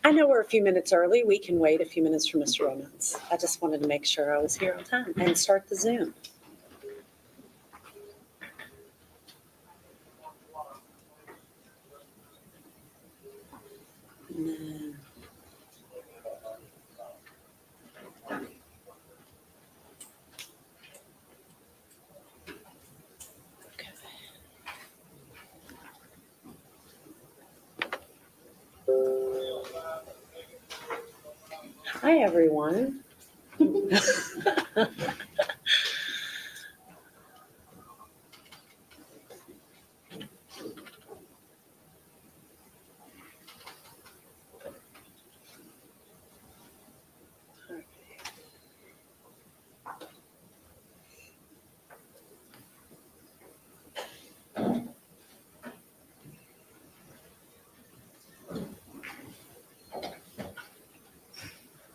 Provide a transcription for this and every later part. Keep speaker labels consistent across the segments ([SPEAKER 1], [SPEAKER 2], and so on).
[SPEAKER 1] I know we're a few minutes early. We can wait a few minutes for Mr. Romans. I just wanted to make sure I was here on time and start the Zoom. No. Okay. Hi, everyone.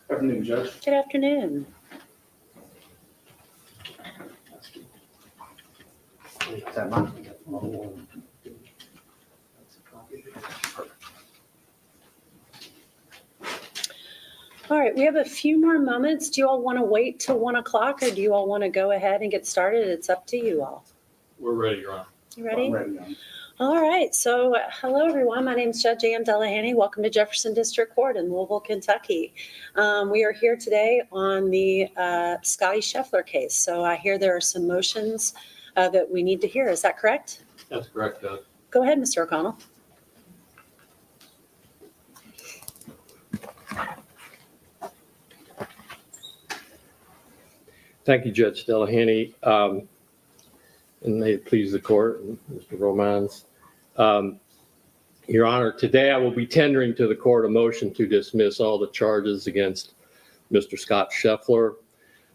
[SPEAKER 2] Good afternoon, Judge.
[SPEAKER 1] Good afternoon.
[SPEAKER 2] Is that mine?
[SPEAKER 1] All right, we have a few more moments. Do you all want to wait till 1 o'clock or do you all want to go ahead and get started? It's up to you all.
[SPEAKER 3] We're ready, Your Honor.
[SPEAKER 1] You ready?
[SPEAKER 2] I'm ready, Your Honor.
[SPEAKER 1] All right. So hello, everyone. My name is Judge Ann Delahanty. Welcome to Jefferson District Court in Louisville, Kentucky. We are here today on the Scottie Scheffler case. So I hear there are some motions that we need to hear. Is that correct?
[SPEAKER 3] That's correct, Judge.
[SPEAKER 1] Go ahead, Mr. O'Connell.
[SPEAKER 3] Thank you, Judge Delahanty. And may it please the court, and Mr. Romans. Your Honor, today I will be tendering to the court a motion to dismiss all the charges against Mr. Scott Scheffler.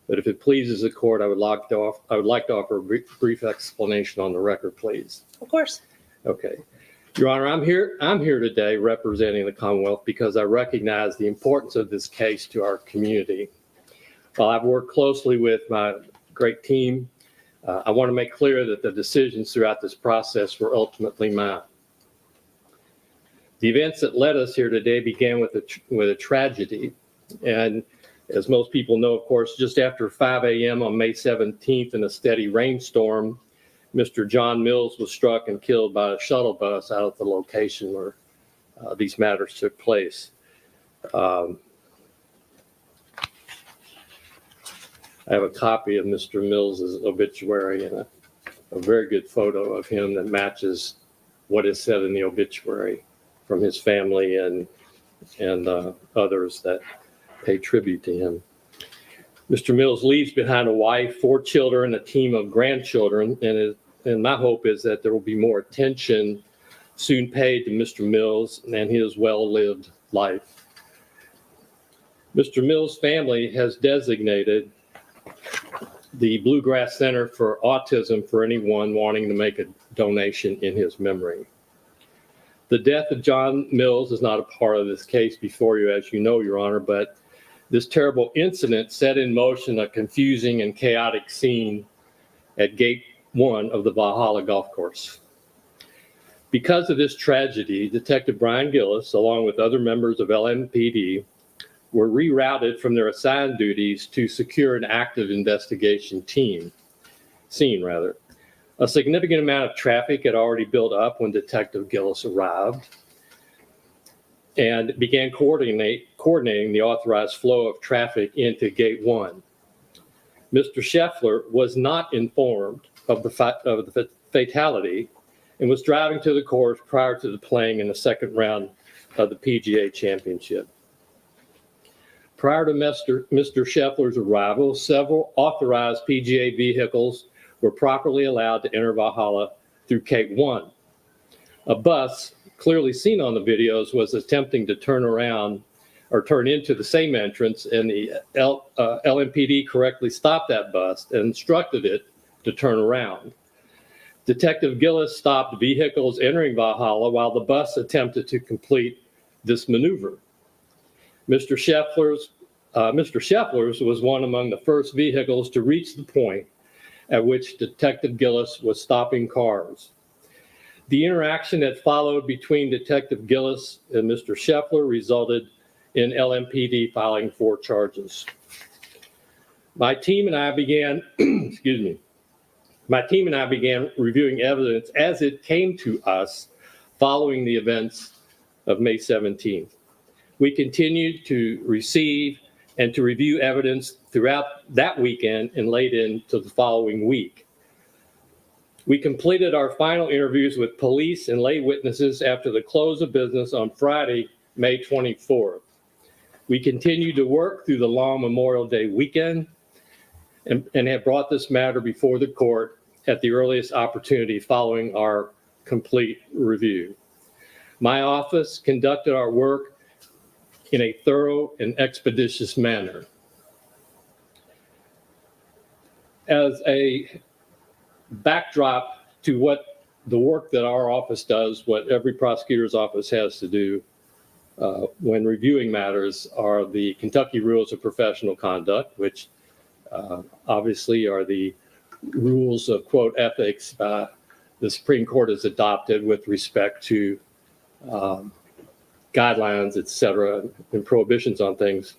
[SPEAKER 3] But if it pleases the court, I would like to offer a brief explanation on the record, please.
[SPEAKER 1] Of course.
[SPEAKER 3] Okay. Your Honor, I'm here today representing the Commonwealth because I recognize the importance of this case to our community. While I've worked closely with my great team, I want to make clear that the decisions throughout this process were ultimately mine. The events that led us here today began with a tragedy. And as most people know, of course, just after 5 a.m. on May 17th in a steady rainstorm, Mr. John Mills was struck and killed by a shuttle bus out at the location where these matters took place. I have a copy of Mr. Mills' obituary and a very good photo of him that matches what is said in the obituary from his family and others that pay tribute to him. Mr. Mills leaves behind a wife, 4 children, a team of grandchildren, and my hope is that there will be more attention soon paid to Mr. Mills and his well-lived life. Mr. Mills' family has designated the Bluegrass Center for Autism for anyone wanting to make a donation in his memory. The death of John Mills is not a part of this case before you, as you know, Your Honor, but this terrible incident set in motion a confusing and chaotic scene at Gate 1 of the Valhalla Golf Course. Because of this tragedy, Detective Brian Gillis, along with other members of LMPD, were rerouted from their assigned duties to secure an active investigation scene. A significant amount of traffic had already built up when Detective Gillis arrived and began coordinating the authorized flow of traffic into Gate 1. Mr. Scheffler was not informed of the fatality and was driving to the course prior to the playing in the second round of the PGA Championship. Prior to Mr. Scheffler's arrival, several authorized PGA vehicles were properly allowed to enter Valhalla through Gate 1. A bus, clearly seen on the videos, was attempting to turn around or turn into the same entrance, and the LMPD correctly stopped that bus and instructed it to turn around. Detective Gillis stopped vehicles entering Valhalla while the bus attempted to complete this maneuver. Mr. Scheffler's was one among the first vehicles to reach the point at which Detective Gillis was stopping cars. The interaction that followed between Detective Gillis and Mr. Scheffler resulted in LMPD filing 4 charges. My team and I began, excuse me, my team and I began reviewing evidence as it came to us following the events of May 17th. We continued to receive and to review evidence throughout that weekend and late into the following week. We completed our final interviews with police and lay witnesses after the close of business on Friday, May 24th. We continued to work through the long Memorial Day weekend and have brought this matter before the court at the earliest opportunity following our complete review. My office conducted our work in a thorough and expeditious manner. As a backdrop to what the work that our office does, what every prosecutor's office has to do when reviewing matters, are the Kentucky Rules of Professional Conduct, which obviously are the rules of, quote, ethics the Supreme Court has adopted with respect to guidelines, et cetera, and prohibitions on things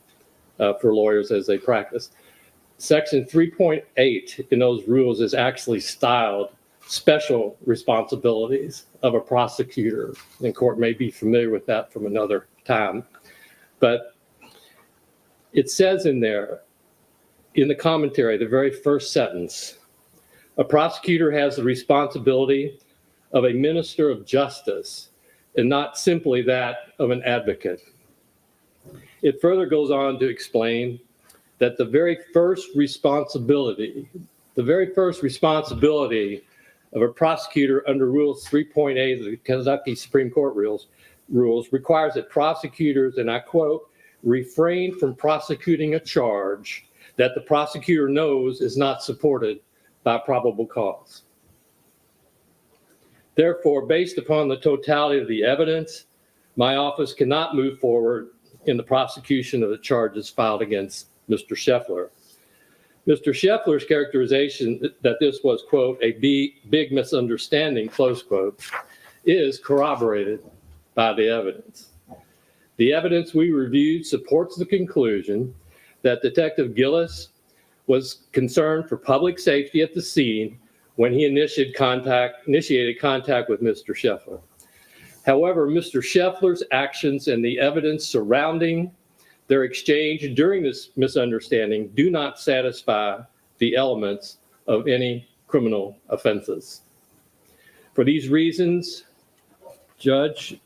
[SPEAKER 3] for lawyers as they practice. Section 3.8 in those rules is actually styled special responsibilities of a prosecutor. And court may be familiar with that from another time. But it says in there, in the commentary, the very first sentence, a prosecutor has the responsibility of a minister of justice and not simply that of an advocate. It further goes on to explain that the very first responsibility of a prosecutor under Rules 3.8 of the Kentucky Supreme Court rules requires that prosecutors, and I quote, refrain from prosecuting a charge that the prosecutor knows is not supported by probable cause. Therefore, based upon the totality of the evidence, my office cannot move forward in the prosecution of the charges filed against Mr. Scheffler. Mr. Scheffler's characterization that this was, quote, a big misunderstanding, close quote, is corroborated by the evidence. The evidence we reviewed supports the conclusion that Detective Gillis was concerned for public safety at the scene when he initiated contact with Mr. Scheffler. However, Mr. Scheffler's actions and the evidence surrounding their exchange during this misunderstanding do not satisfy the elements of any criminal offenses. For these reasons, Judge,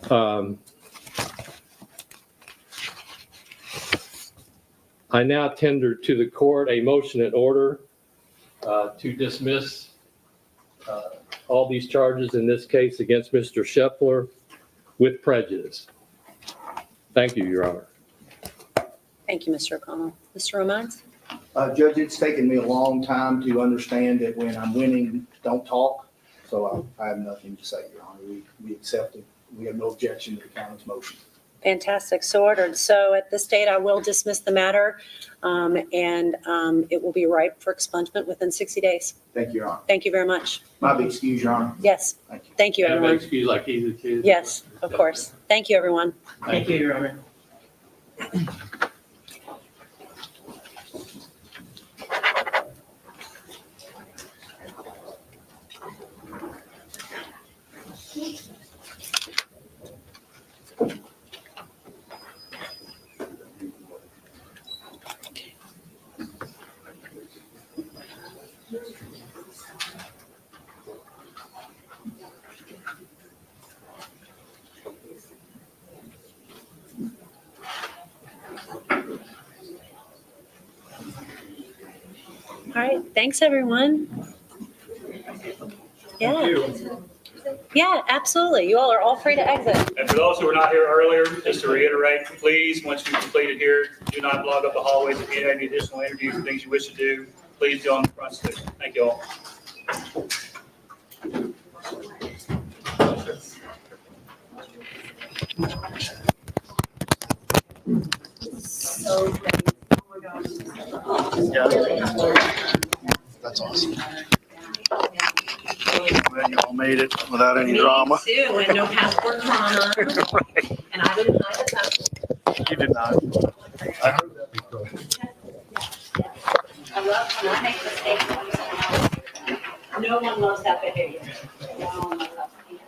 [SPEAKER 3] I now tender to the court a motion and order to dismiss all these charges in this case against Mr. Scheffler with prejudice. Thank you, Your Honor.
[SPEAKER 1] Thank you, Mr. O'Connell. Mr. Romines?
[SPEAKER 2] Judge, it's taken me a long time to understand that when I'm winning, don't talk. So I have nothing to say, Your Honor. We accept it. We have no objection to the county's motion.
[SPEAKER 1] Fantastic. So ordered. So at this date, I will dismiss the matter, and it will be ripe for expungement within 60 days.
[SPEAKER 2] Thank you, Your Honor.
[SPEAKER 1] Thank you very much.
[SPEAKER 2] My big excuse, Your Honor.
[SPEAKER 1] Yes.
[SPEAKER 2] Thank you.
[SPEAKER 1] Thank you,
[SPEAKER 3] Have an
[SPEAKER 1] everyone.
[SPEAKER 3] excuse like either two.
[SPEAKER 1] Yes, of course. Thank you, everyone.
[SPEAKER 4] Thank you, Your Honor.
[SPEAKER 1] All right. Thanks, everyone. Yeah. Yeah, absolutely. You all are all free to exit.
[SPEAKER 5] And for those who were not here earlier, just to reiterate, please, once you've completed here, do not block up the hallways. If you have any additional interviews or things you wish to do, please do on the front stoop. Thank you all.
[SPEAKER 1] So
[SPEAKER 2] That's awesome. Well, y'all made it without any drama.
[SPEAKER 4] Me too, and no passport drama. And I didn't hide the passport. He did not. I heard that before.
[SPEAKER 1] I love when I make mistakes. No one loves that behavior. No one loves that behavior.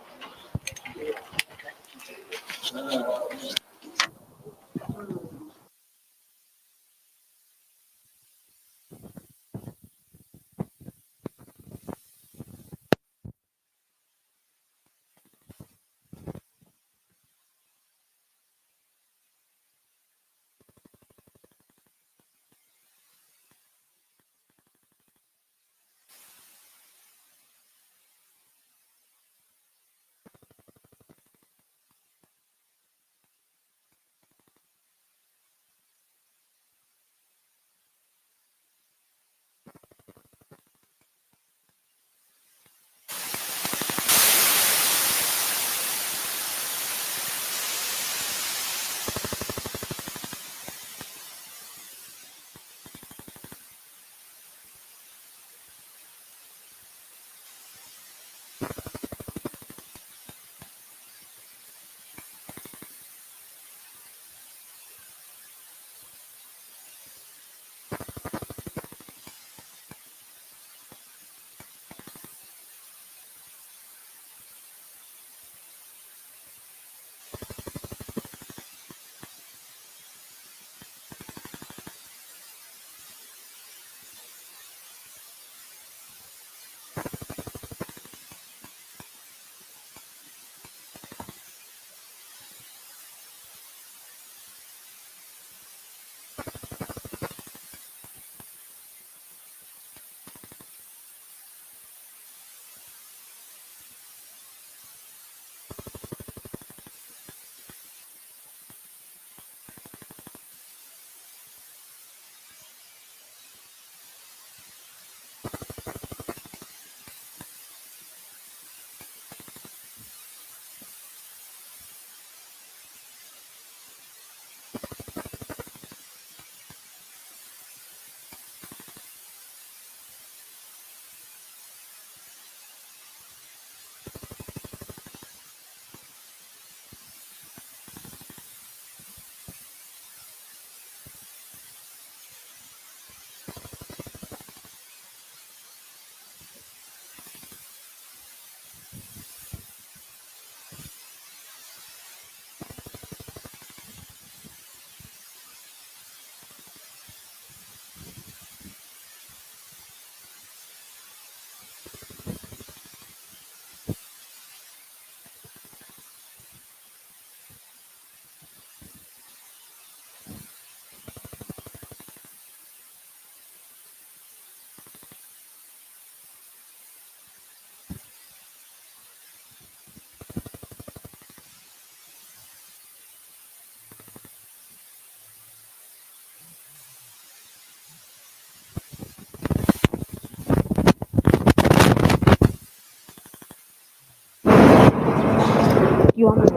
[SPEAKER 6] You want me to?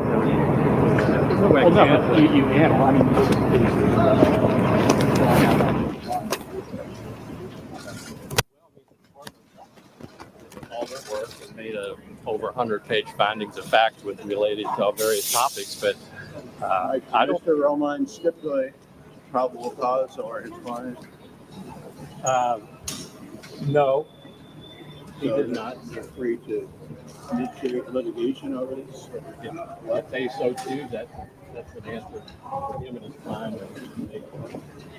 [SPEAKER 4] Well, no, but you handle, I mean.
[SPEAKER 3] All their work and made over 100-page findings of fact with related to various topics, but I don't.
[SPEAKER 4] Mr. Roman stipulate probable cause or his client?
[SPEAKER 3] No, he
[SPEAKER 4] So
[SPEAKER 3] did not.
[SPEAKER 4] You're free to initiate litigation over this?
[SPEAKER 3] If they so choose, that's an answer for him and his client.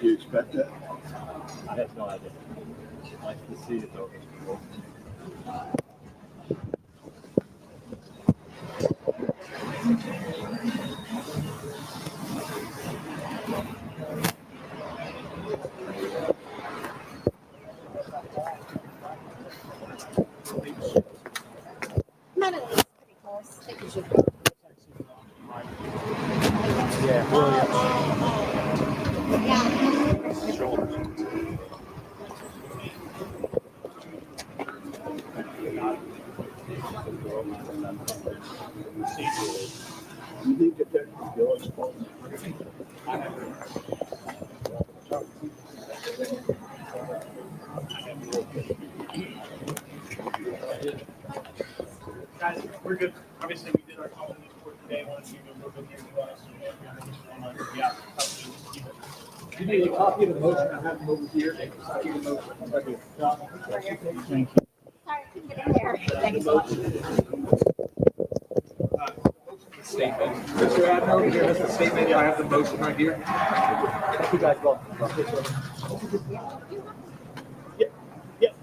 [SPEAKER 4] Do you expect that?
[SPEAKER 3] I have no idea. I'd like to see it over.
[SPEAKER 4] You think Detective Bill is fault?
[SPEAKER 5] Guys, we're good. Obviously, we did our call in this court today.
[SPEAKER 7] You need a copy of the motion, I have them over here. Copy of the motion. Right here. Thank you.
[SPEAKER 6] Sorry, I couldn't get in there. Thank you so much.
[SPEAKER 7] Statement. Mr. Admin, over here, that's the statement. I have the motion right here. Thank you guys both. Yep, yep.